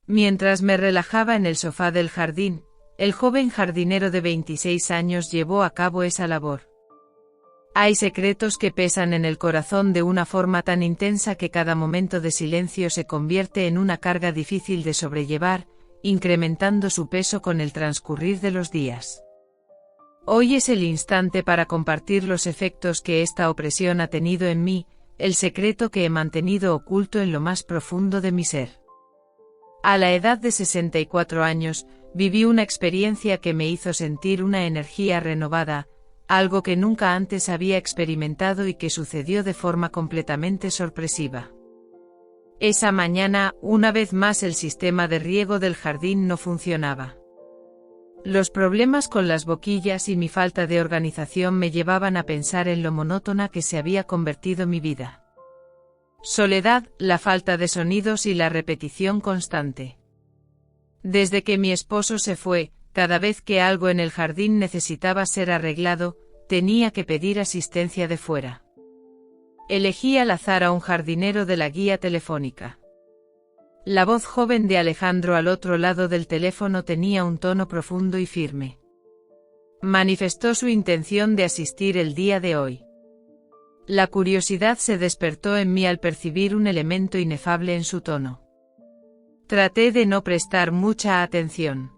Mientras me relajaba en el sofá del jardín, el joven jardinero de 26 años llevó a cabo esa labor. Hay secretos que pesan en el corazón de una forma tan intensa que cada momento de silencio se convierte en una carga difícil de sobrellevar, incrementando su peso con el transcurrir de los días. Hoy es el instante para compartir los efectos que esta opresión ha tenido en mí, el secreto que he mantenido oculto en lo más profundo de mi ser. A la edad de 64 años, viví una experiencia que me hizo sentir una energía renovada, algo que nunca antes había experimentado y que sucedió de forma completamente sorpresiva. Esa mañana, una vez más el sistema de riego del jardín no funcionaba. Los problemas con las boquillas y mi falta de organización me llevaban a pensar en lo monótona que se había convertido mi vida. Soledad, la falta de sonidos y la repetición constante. Desde que mi esposo se fue, cada vez que algo en el jardín necesitaba ser arreglado, tenía que pedir asistencia de fuera. Elegí al azar a un jardinero de la guía telefónica. La voz joven de Alejandro al otro lado del teléfono tenía un tono profundo y firme. Manifestó su intención de asistir el día de hoy. La curiosidad se despertó en mí al percibir un elemento inefable en su tono. Traté de no prestar mucha atención.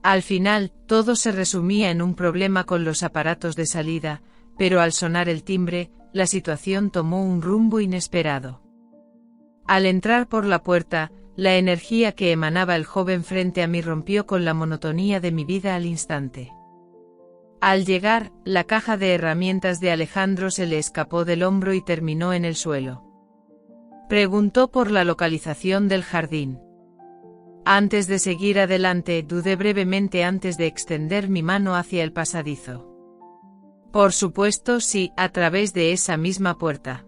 Al final, todo se resumía en un problema con los aparatos de salida, pero al sonar el timbre, la situación tomó un rumbo inesperado. Al entrar por la puerta, la energía que emanaba el joven frente a mí rompió con la monotonía de mi vida al instante. Al llegar, la caja de herramientas de Alejandro se le escapó del hombro y terminó en el suelo. Preguntó por la localización del jardín. Antes de seguir adelante, dudé brevemente antes de extender mi mano hacia el pasadizo. Por supuesto, sí, a través de esa misma puerta.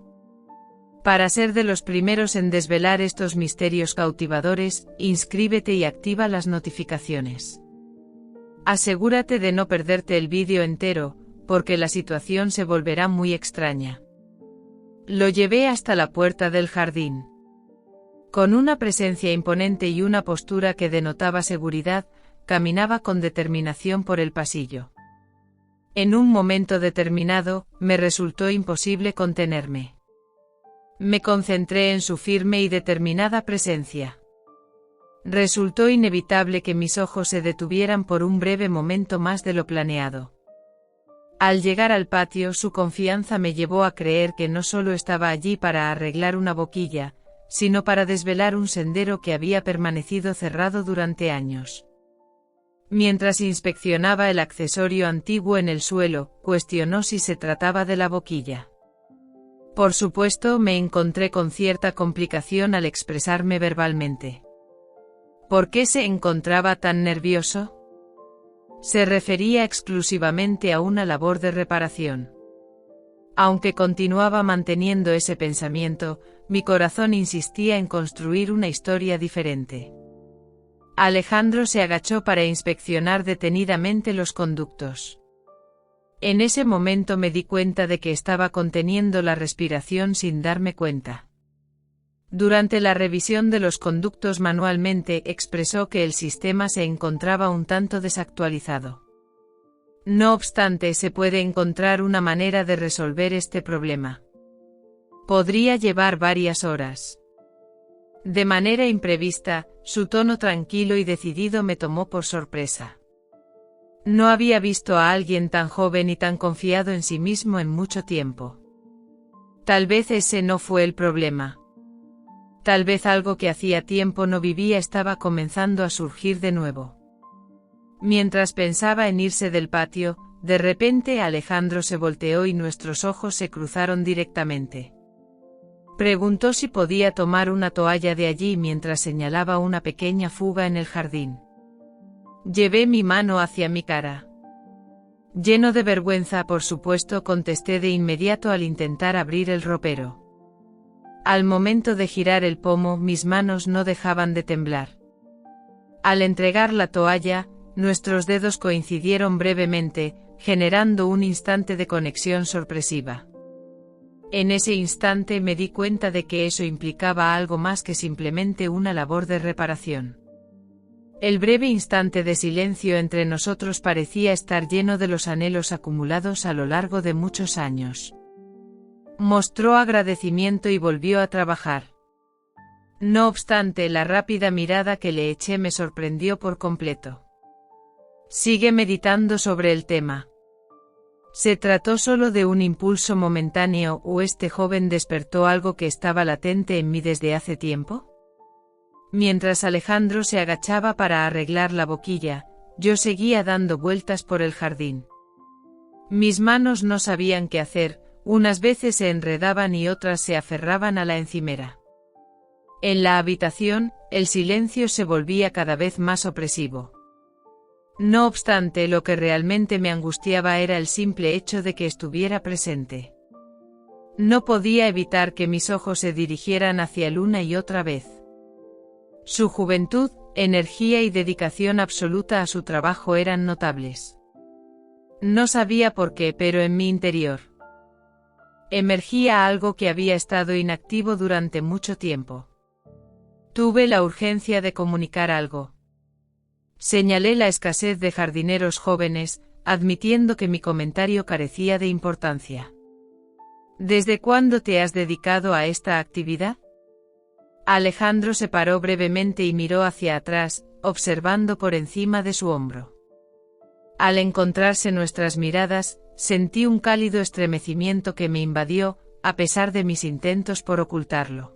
Para ser de los primeros en desvelar estos misterios cautivadores, inscríbete y activa las notificaciones. Asegúrate de no perderte el vídeo entero, porque la situación se volverá muy extraña. Lo llevé hasta la puerta del jardín. Con una presencia imponente y una postura que denotaba seguridad, caminaba con determinación por el pasillo. En un momento determinado, me resultó imposible contenerme. Me concentré en su firme y determinada presencia. Resultó inevitable que mis ojos se detuvieran por un breve momento más de lo planeado. Al llegar al patio, su confianza me llevó a creer que no solo estaba allí para arreglar una boquilla, sino para desvelar un sendero que había permanecido cerrado durante años. Mientras inspeccionaba el accesorio antiguo en el suelo, cuestionó si se trataba de la boquilla. Por supuesto, me encontré con cierta complicación al expresarme verbalmente. ¿Por qué se encontraba tan nervioso? Se refería exclusivamente a una labor de reparación. Aunque continuaba manteniendo ese pensamiento, mi corazón insistía en construir una historia diferente. Alejandro se agachó para inspeccionar detenidamente los conductos. En ese momento me di cuenta de que estaba conteniendo la respiración sin darme cuenta. Durante la revisión de los conductos manualmente expresó que el sistema se encontraba un tanto desactualizado. No obstante, se puede encontrar una manera de resolver este problema. Podría llevar varias horas. De manera imprevista, su tono tranquilo y decidido me tomó por sorpresa. No había visto a alguien tan joven y tan confiado en sí mismo en mucho tiempo. Tal vez ese no fue el problema. Tal vez algo que hacía tiempo no vivía estaba comenzando a surgir de nuevo. Mientras pensaba en irse del patio, de repente Alejandro se volteó y nuestros ojos se cruzaron directamente. Preguntó si podía tomar una toalla de allí mientras señalaba una pequeña fuga en el jardín. Llevé mi mano hacia mi cara. Lleno de vergüenza, por supuesto, contesté de inmediato al intentar abrir el ropero. Al momento de girar el pomo, mis manos no dejaban de temblar. Al entregar la toalla, nuestros dedos coincidieron brevemente, generando un instante de conexión sorpresiva. En ese instante me di cuenta de que eso implicaba algo más que simplemente una labor de reparación. El breve instante de silencio entre nosotros parecía estar lleno de los anhelos acumulados a lo largo de muchos años. Mostró agradecimiento y volvió a trabajar. No obstante, la rápida mirada que le eché me sorprendió por completo. Sigue meditando sobre el tema. ¿Se trató solo de un impulso momentáneo o este joven despertó algo que estaba latente en mí desde hace tiempo? Mientras Alejandro se agachaba para arreglar la boquilla, yo seguía dando vueltas por el jardín. Mis manos no sabían qué hacer, unas veces se enredaban y otras se aferraban a la encimera. En la habitación, el silencio se volvía cada vez más opresivo. No obstante, lo que realmente me angustiaba era el simple hecho de que estuviera presente. No podía evitar que mis ojos se dirigieran hacia él una y otra vez. Su juventud, energía y dedicación absoluta a su trabajo eran notables. No sabía por qué, pero en mi interior emergía algo que había estado inactivo durante mucho tiempo. Tuve la urgencia de comunicar algo. Señalé la escasez de jardineros jóvenes, admitiendo que mi comentario carecía de importancia. ¿Desde cuándo te has dedicado a esta actividad? Alejandro se paró brevemente y miró hacia atrás, observando por encima de su hombro. Al encontrarse nuestras miradas, sentí un cálido estremecimiento que me invadió, a pesar de mis intentos por ocultarlo.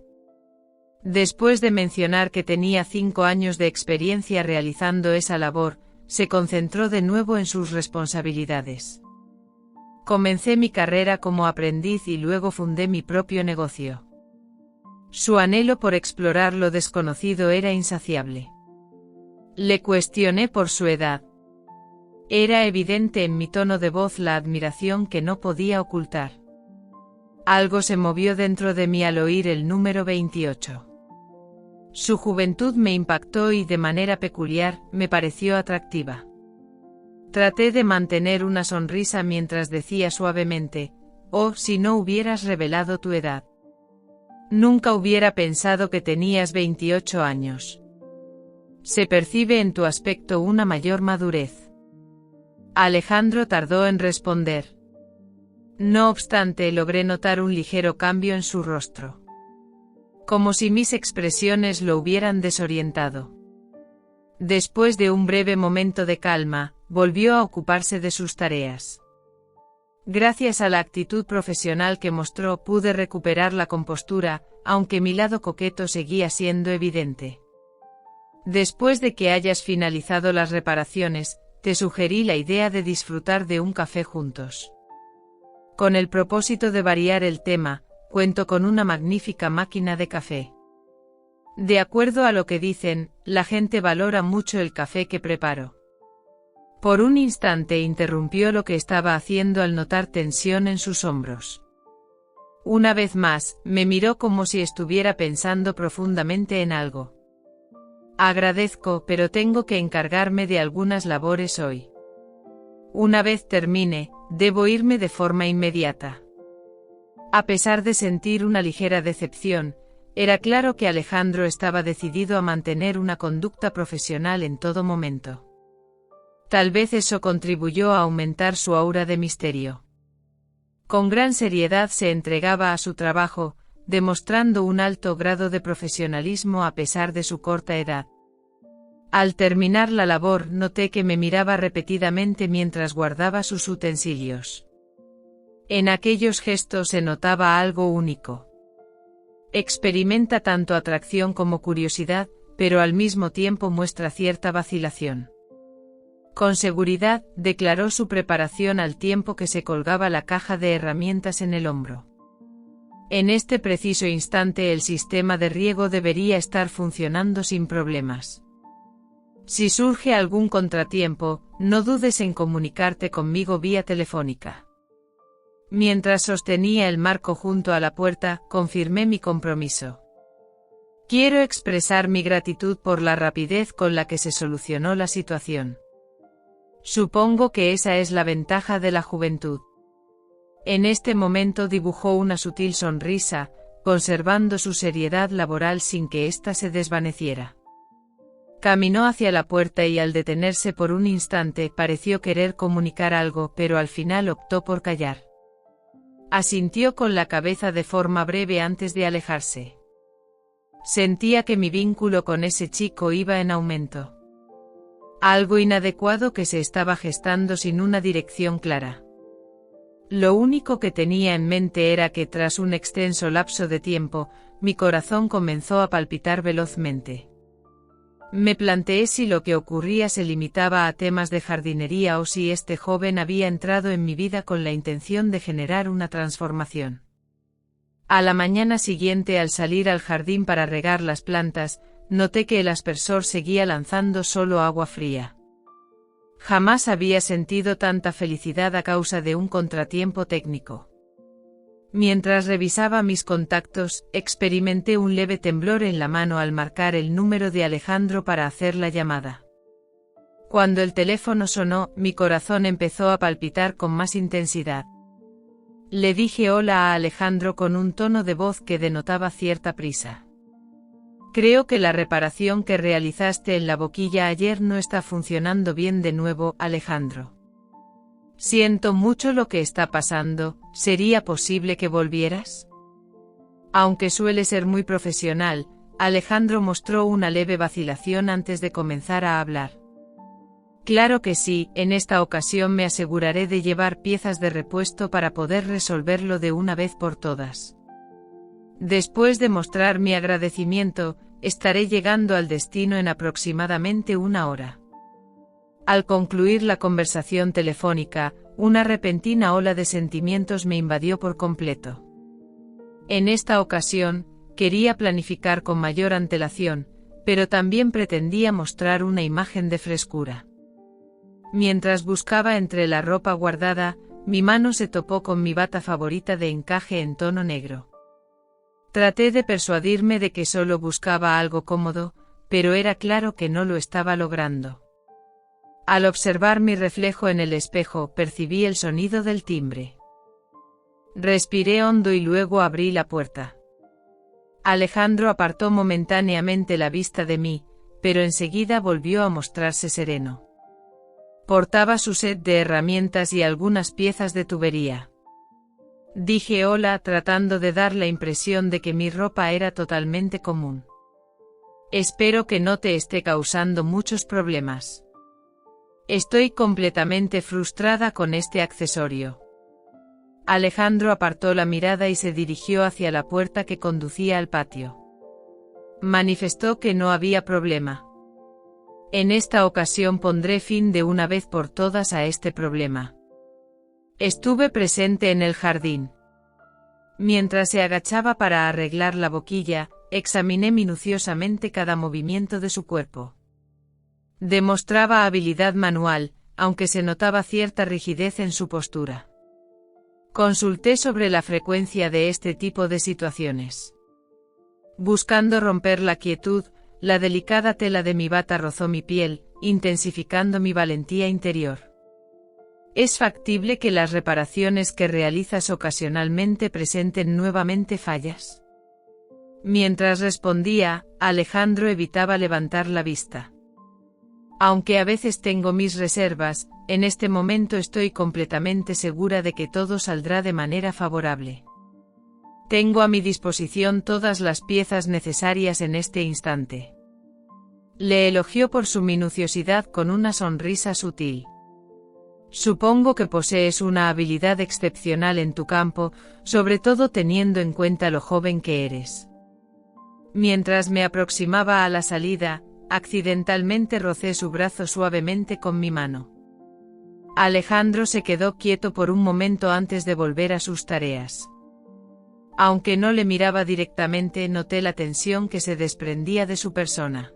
Después de mencionar que tenía 5 años de experiencia realizando esa labor, se concentró de nuevo en sus responsabilidades. Comencé mi carrera como aprendiz y luego fundé mi propio negocio. Su anhelo por explorar lo desconocido era insaciable. Le cuestioné por su edad. Era evidente en mi tono de voz la admiración que no podía ocultar. Algo se movió dentro de mí al oír el número 28. Su juventud me impactó y de manera peculiar, me pareció atractiva. Traté de mantener una sonrisa mientras decía suavemente, «Oh, si no hubieras revelado tu edad. Nunca hubiera pensado que tenías 28 años. Se percibe en tu aspecto una mayor madurez». Alejandro tardó en responder. No obstante, logré notar un ligero cambio en su rostro. Como si mis expresiones lo hubieran desorientado. Después de un breve momento de calma, volvió a ocuparse de sus tareas. Gracias a la actitud profesional que mostró, pude recuperar la compostura, aunque mi lado coqueto seguía siendo evidente. Después de que hayas finalizado las reparaciones, te sugerí la idea de disfrutar de un café juntos. Con el propósito de variar el tema, cuento con una magnífica máquina de café. De acuerdo a lo que dicen, la gente valora mucho el café que preparo. Por un instante interrumpió lo que estaba haciendo al notar tensión en sus hombros. Una vez más, me miró como si estuviera pensando profundamente en algo. Agradezco, pero tengo que encargarme de algunas labores hoy. Una vez termine, debo irme de forma inmediata. A pesar de sentir una ligera decepción, era claro que Alejandro estaba decidido a mantener una conducta profesional en todo momento. Tal vez eso contribuyó a aumentar su aura de misterio. Con gran seriedad se entregaba a su trabajo, demostrando un alto grado de profesionalismo a pesar de su corta edad. Al terminar la labor, noté que me miraba repetidamente mientras guardaba sus utensilios. En aquellos gestos se notaba algo único. Experimenta tanto atracción como curiosidad, pero al mismo tiempo muestra cierta vacilación. Con seguridad, declaró su preparación al tiempo que se colgaba la caja de herramientas en el hombro. En este preciso instante el sistema de riego debería estar funcionando sin problemas. Si surge algún contratiempo, no dudes en comunicarte conmigo vía telefónica. Mientras sostenía el marco junto a la puerta, confirmé mi compromiso. Quiero expresar mi gratitud por la rapidez con la que se solucionó la situación. Supongo que esa es la ventaja de la juventud. En este momento dibujó una sutil sonrisa, conservando su seriedad laboral sin que ésta se desvaneciera. Caminó hacia la puerta y al detenerse por un instante pareció querer comunicar algo, pero al final optó por callar. Asintió con la cabeza de forma breve antes de alejarse. Sentía que mi vínculo con ese chico iba en aumento. Algo inadecuado que se estaba gestando sin una dirección clara. Lo único que tenía en mente era que tras un extenso lapso de tiempo, mi corazón comenzó a palpitar velozmente. Me planteé si lo que ocurría se limitaba a temas de jardinería o si este joven había entrado en mi vida con la intención de generar una transformación. A la mañana siguiente, al salir al jardín para regar las plantas, noté que el aspersor seguía lanzando solo agua fría. Jamás había sentido tanta felicidad a causa de un contratiempo técnico. Mientras revisaba mis contactos, experimenté un leve temblor en la mano al marcar el número de Alejandro para hacer la llamada. Cuando el teléfono sonó, mi corazón empezó a palpitar con más intensidad. Le dije hola a Alejandro con un tono de voz que denotaba cierta prisa. Creo que la reparación que realizaste en la boquilla ayer no está funcionando bien de nuevo, Alejandro. Siento mucho lo que está pasando, ¿sería posible que volvieras? Aunque suele ser muy profesional, Alejandro mostró una leve vacilación antes de comenzar a hablar. Claro que sí, en esta ocasión me aseguraré de llevar piezas de repuesto para poder resolverlo de una vez por todas. Después de mostrar mi agradecimiento, estaré llegando al destino en aproximadamente 1 hora. Al concluir la conversación telefónica, una repentina ola de sentimientos me invadió por completo. En esta ocasión, quería planificar con mayor antelación, pero también pretendía mostrar una imagen de frescura. Mientras buscaba entre la ropa guardada, mi mano se topó con mi bata favorita de encaje en tono negro. Traté de persuadirme de que solo buscaba algo cómodo, pero era claro que no lo estaba logrando. Al observar mi reflejo en el espejo, percibí el sonido del timbre. Respiré hondo y luego abrí la puerta. Alejandro apartó momentáneamente la vista de mí, pero enseguida volvió a mostrarse sereno. Portaba su set de herramientas y algunas piezas de tubería. Dije hola, tratando de dar la impresión de que mi ropa era totalmente común. Espero que no te esté causando muchos problemas. Estoy completamente frustrada con este accesorio. Alejandro apartó la mirada y se dirigió hacia la puerta que conducía al patio. Manifestó que no había problema. En esta ocasión pondré fin de una vez por todas a este problema. Estuve presente en el jardín. Mientras se agachaba para arreglar la boquilla, examiné minuciosamente cada movimiento de su cuerpo. Demostraba habilidad manual, aunque se notaba cierta rigidez en su postura. Consulté sobre la frecuencia de este tipo de situaciones. Buscando romper la quietud, la delicada tela de mi bata rozó mi piel, intensificando mi valentía interior. ¿Es factible que las reparaciones que realizas ocasionalmente presenten nuevamente fallas? Mientras respondía, Alejandro evitaba levantar la vista. Aunque a veces tengo mis reservas, en este momento estoy completamente segura de que todo saldrá de manera favorable. Tengo a mi disposición todas las piezas necesarias en este instante. Le elogió por su minuciosidad con una sonrisa sutil. Supongo que posees una habilidad excepcional en tu campo, sobre todo teniendo en cuenta lo joven que eres. Mientras me aproximaba a la salida, accidentalmente rocé su brazo suavemente con mi mano. Alejandro se quedó quieto por un momento antes de volver a sus tareas. Aunque no le miraba directamente, noté la tensión que se desprendía de su persona.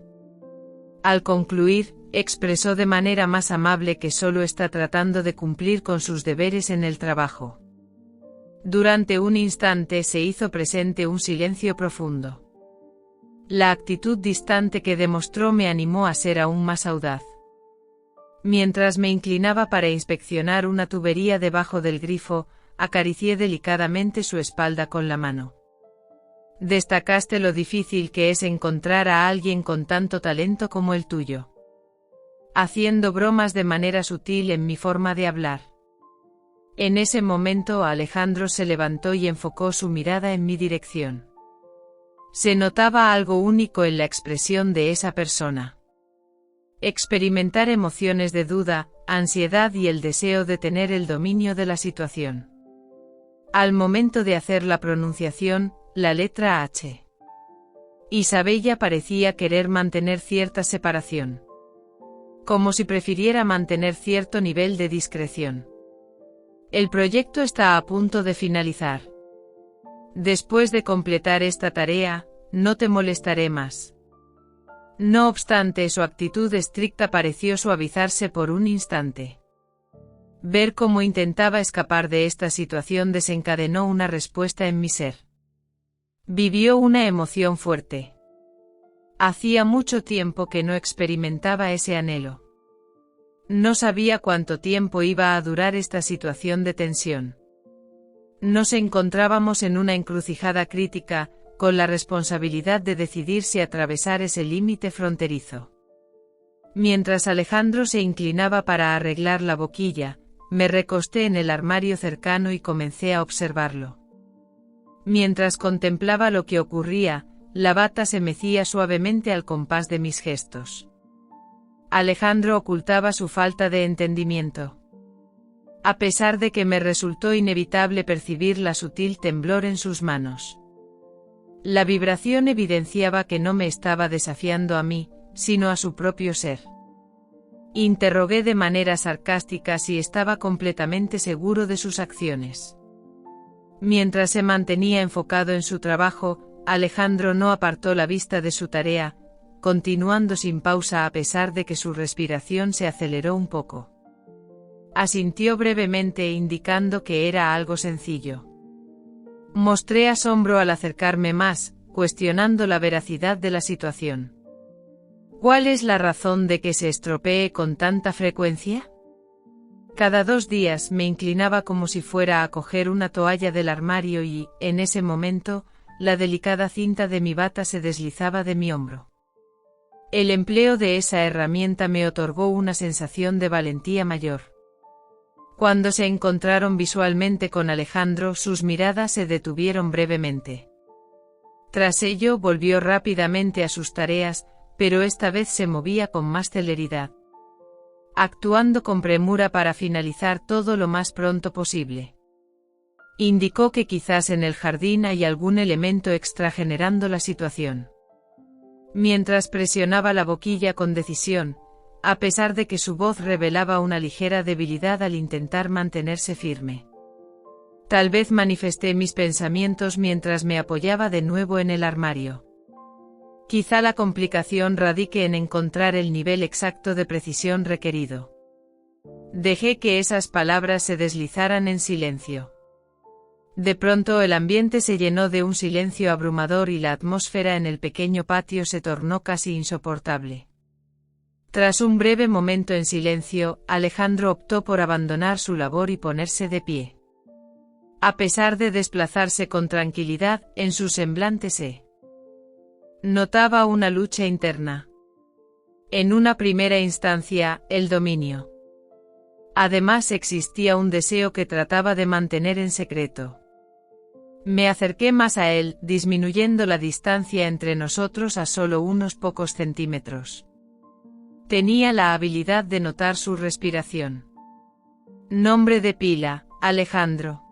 Al concluir, expresó de manera más amable que solo está tratando de cumplir con sus deberes en el trabajo. Durante un instante se hizo presente un silencio profundo. La actitud distante que demostró me animó a ser aún más audaz. Mientras me inclinaba para inspeccionar una tubería debajo del grifo, acaricié delicadamente su espalda con la mano. Destacaste lo difícil que es encontrar a alguien con tanto talento como el tuyo. Haciendo bromas de manera sutil en mi forma de hablar. En ese momento Alejandro se levantó y enfocó su mirada en mi dirección. Se notaba algo único en la expresión de esa persona. Experimentar emociones de duda, ansiedad y el deseo de tener el dominio de la situación. Al momento de hacer la pronunciación, la letra H. Isabella parecía querer mantener cierta separación. Como si prefiriera mantener cierto nivel de discreción. El proyecto está a punto de finalizar. Después de completar esta tarea, no te molestaré más. No obstante, su actitud estricta pareció suavizarse por un instante. Ver cómo intentaba escapar de esta situación desencadenó una respuesta en mi ser. Vivió una emoción fuerte. Hacía mucho tiempo que no experimentaba ese anhelo. No sabía cuánto tiempo iba a durar esta situación de tensión. Nos encontrábamos en una encrucijada crítica, con la responsabilidad de decidir si atravesar ese límite fronterizo. Mientras Alejandro se inclinaba para arreglar la boquilla, me recosté en el armario cercano y comencé a observarlo. Mientras contemplaba lo que ocurría, la bata se mecía suavemente al compás de mis gestos. Alejandro ocultaba su falta de entendimiento. A pesar de que me resultó inevitable percibir la sutil temblor en sus manos. La vibración evidenciaba que no me estaba desafiando a mí, sino a su propio ser. Interrogué de manera sarcástica si estaba completamente seguro de sus acciones. Mientras se mantenía enfocado en su trabajo, Alejandro no apartó la vista de su tarea, continuando sin pausa a pesar de que su respiración se aceleró un poco. Asintió brevemente indicando que era algo sencillo. Mostré asombro al acercarme más, cuestionando la veracidad de la situación. ¿Cuál es la razón de que se estropee con tanta frecuencia? Cada 2 días me inclinaba como si fuera a coger una toalla del armario y, en ese momento, la delicada cinta de mi bata se deslizaba de mi hombro. El empleo de esa herramienta me otorgó una sensación de valentía mayor. Cuando se encontraron visualmente con Alejandro, sus miradas se detuvieron brevemente. Tras ello volvió rápidamente a sus tareas, pero esta vez se movía con más celeridad. Actuando con premura para finalizar todo lo más pronto posible. Indicó que quizás en el jardín hay algún elemento extra generando la situación. Mientras presionaba la boquilla con decisión, a pesar de que su voz revelaba una ligera debilidad al intentar mantenerse firme. Tal vez manifesté mis pensamientos mientras me apoyaba de nuevo en el armario. Quizá la complicación radique en encontrar el nivel exacto de precisión requerido. Dejé que esas palabras se deslizaran en silencio. De pronto el ambiente se llenó de un silencio abrumador y la atmósfera en el pequeño patio se tornó casi insoportable. Tras un breve momento en silencio, Alejandro optó por abandonar su labor y ponerse de pie. A pesar de desplazarse con tranquilidad, en su semblante se notaba una lucha interna. En una primera instancia, el dominio. Además existía un deseo que trataba de mantener en secreto. Me acerqué más a él, disminuyendo la distancia entre nosotros a solo unos pocos centímetros. Tenía la habilidad de notar su respiración. Nombre de pila, Alejandro.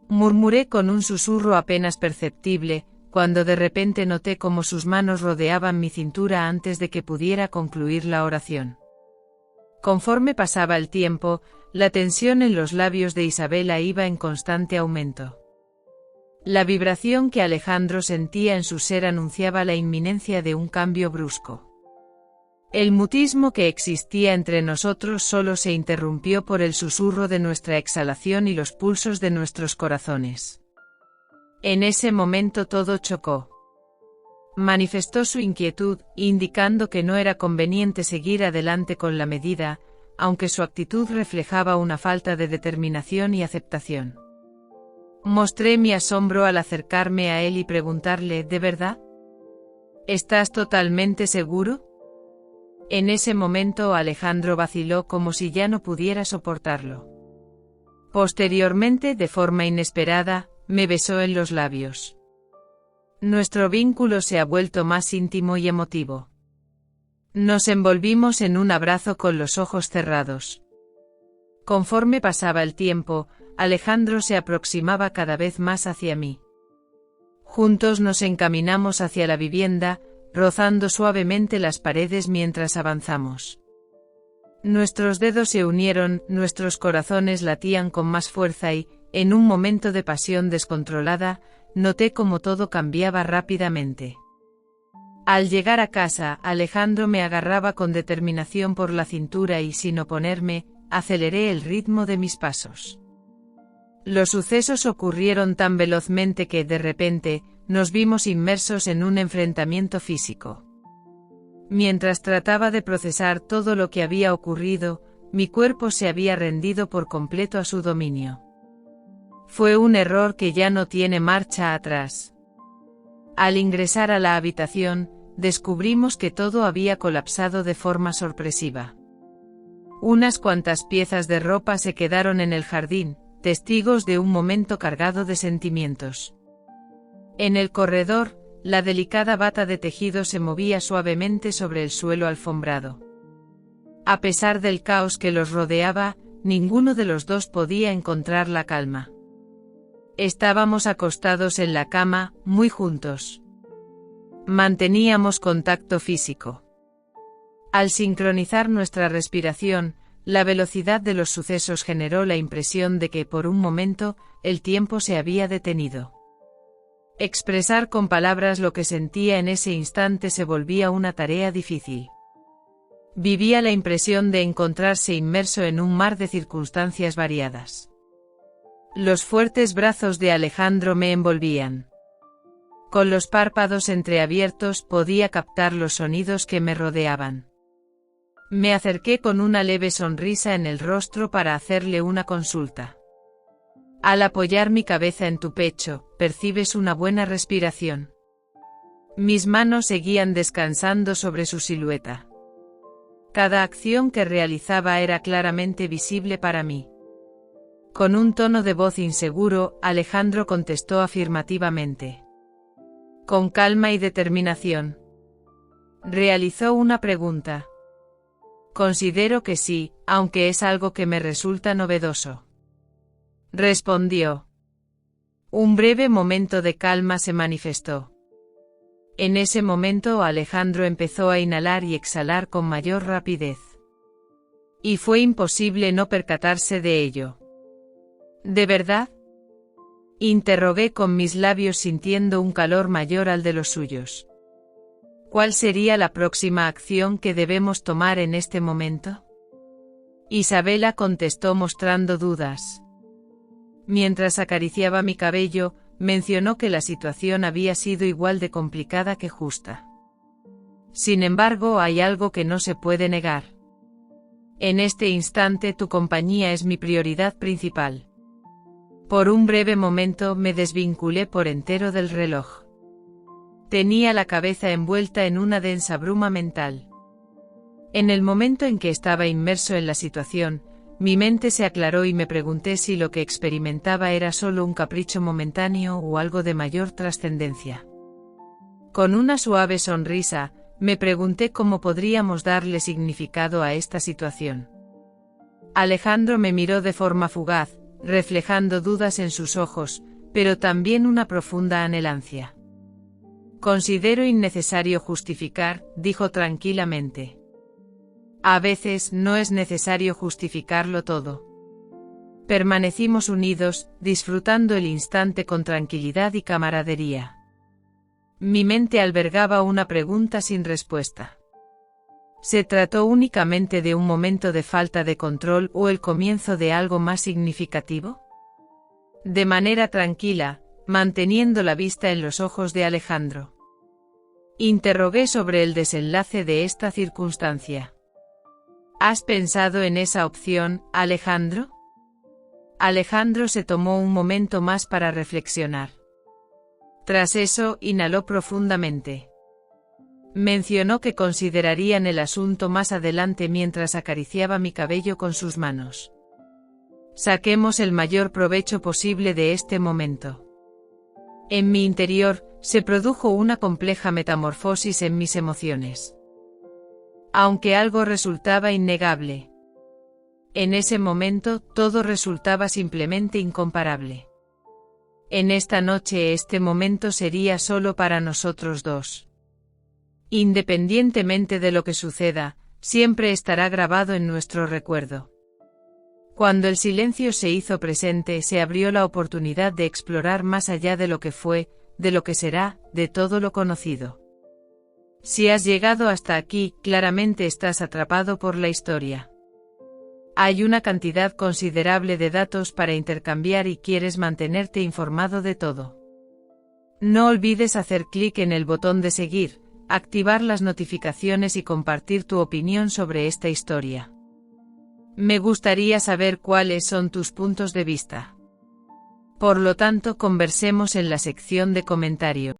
Murmuré con un susurro apenas perceptible, cuando de repente noté cómo sus manos rodeaban mi cintura antes de que pudiera concluir la oración. Conforme pasaba el tiempo, la tensión en los labios de Isabella iba en constante aumento. La vibración que Alejandro sentía en su ser anunciaba la inminencia de un cambio brusco. El mutismo que existía entre nosotros solo se interrumpió por el susurro de nuestra exhalación y los pulsos de nuestros corazones. En ese momento todo chocó. Manifestó su inquietud, indicando que no era conveniente seguir adelante con la medida, aunque su actitud reflejaba una falta de determinación y aceptación. Mostré mi asombro al acercarme a él y preguntarle, ¿de verdad? ¿Estás totalmente seguro? En ese momento Alejandro vaciló como si ya no pudiera soportarlo. Posteriormente, de forma inesperada, me besó en los labios. Nuestro vínculo se ha vuelto más íntimo y emotivo. Nos envolvimos en un abrazo con los ojos cerrados. Conforme pasaba el tiempo, Alejandro se aproximaba cada vez más hacia mí. Juntos nos encaminamos hacia la vivienda, rozando suavemente las paredes mientras avanzamos. Nuestros dedos se unieron, nuestros corazones latían con más fuerza y, en un momento de pasión descontrolada, noté cómo todo cambiaba rápidamente. Al llegar a casa, Alejandro me agarraba con determinación por la cintura y, sin oponerme, aceleré el ritmo de mis pasos. Los sucesos ocurrieron tan velozmente que, de repente, nos vimos inmersos en un enfrentamiento físico. Mientras trataba de procesar todo lo que había ocurrido, mi cuerpo se había rendido por completo a su dominio. Fue un error que ya no tiene marcha atrás. Al ingresar a la habitación, descubrimos que todo había colapsado de forma sorpresiva. Unas cuantas piezas de ropa se quedaron en el jardín, testigos de un momento cargado de sentimientos. En el corredor, la delicada bata de tejido se movía suavemente sobre el suelo alfombrado. A pesar del caos que los rodeaba, ninguno de los dos podía encontrar la calma. Estábamos acostados en la cama, muy juntos. Manteníamos contacto físico. Al sincronizar nuestra respiración, la velocidad de los sucesos generó la impresión de que, por un momento, el tiempo se había detenido. Expresar con palabras lo que sentía en ese instante se volvía una tarea difícil. Vivía la impresión de encontrarse inmerso en un mar de circunstancias variadas. Los fuertes brazos de Alejandro me envolvían. Con los párpados entreabiertos podía captar los sonidos que me rodeaban. Me acerqué con una leve sonrisa en el rostro para hacerle una consulta. Al apoyar mi cabeza en tu pecho, percibes una buena respiración. Mis manos seguían descansando sobre su silueta. Cada acción que realizaba era claramente visible para mí. Con un tono de voz inseguro, Alejandro contestó afirmativamente. Con calma y determinación. Realizó una pregunta. Considero que sí, aunque es algo que me resulta novedoso. Respondió. Un breve momento de calma se manifestó. En ese momento Alejandro empezó a inhalar y exhalar con mayor rapidez. Y fue imposible no percatarse de ello. ¿De verdad? Interrogué con mis labios sintiendo un calor mayor al de los suyos. ¿Cuál sería la próxima acción que debemos tomar en este momento? Isabela contestó mostrando dudas. Mientras acariciaba mi cabello, mencionó que la situación había sido igual de complicada que justa. Sin embargo, hay algo que no se puede negar. En este instante tu compañía es mi prioridad principal. Por un breve momento me desvinculé por entero del reloj. Tenía la cabeza envuelta en una densa bruma mental. En el momento en que estaba inmerso en la situación, mi mente se aclaró y me pregunté si lo que experimentaba era solo un capricho momentáneo o algo de mayor trascendencia. Con una suave sonrisa, me pregunté cómo podríamos darle significado a esta situación. Alejandro me miró de forma fugaz, reflejando dudas en sus ojos, pero también una profunda anhelancia. Considero innecesario justificar, dijo tranquilamente. A veces no es necesario justificarlo todo. Permanecimos unidos, disfrutando el instante con tranquilidad y camaradería. Mi mente albergaba una pregunta sin respuesta. ¿Se trató únicamente de un momento de falta de control o el comienzo de algo más significativo? De manera tranquila, manteniendo la vista en los ojos de Alejandro. Interrogué sobre el desenlace de esta circunstancia. ¿Has pensado en esa opción, Alejandro? Alejandro se tomó un momento más para reflexionar. Tras eso, inhaló profundamente. Mencionó que considerarían el asunto más adelante mientras acariciaba mi cabello con sus manos. Saquemos el mayor provecho posible de este momento. En mi interior, se produjo una compleja metamorfosis en mis emociones. Aunque algo resultaba innegable. En ese momento, todo resultaba simplemente incomparable. En esta noche este momento sería solo para nosotros dos. Independientemente de lo que suceda, siempre estará grabado en nuestro recuerdo. Cuando el silencio se hizo presente, se abrió la oportunidad de explorar más allá de lo que fue, de lo que será, de todo lo conocido. Si has llegado hasta aquí, claramente estás atrapado por la historia. Hay una cantidad considerable de datos para intercambiar y quieres mantenerte informado de todo. No olvides hacer clic en el botón de seguir, activar las notificaciones y compartir tu opinión sobre esta historia. Me gustaría saber cuáles son tus puntos de vista. Por lo tanto, conversemos en la sección de comentarios.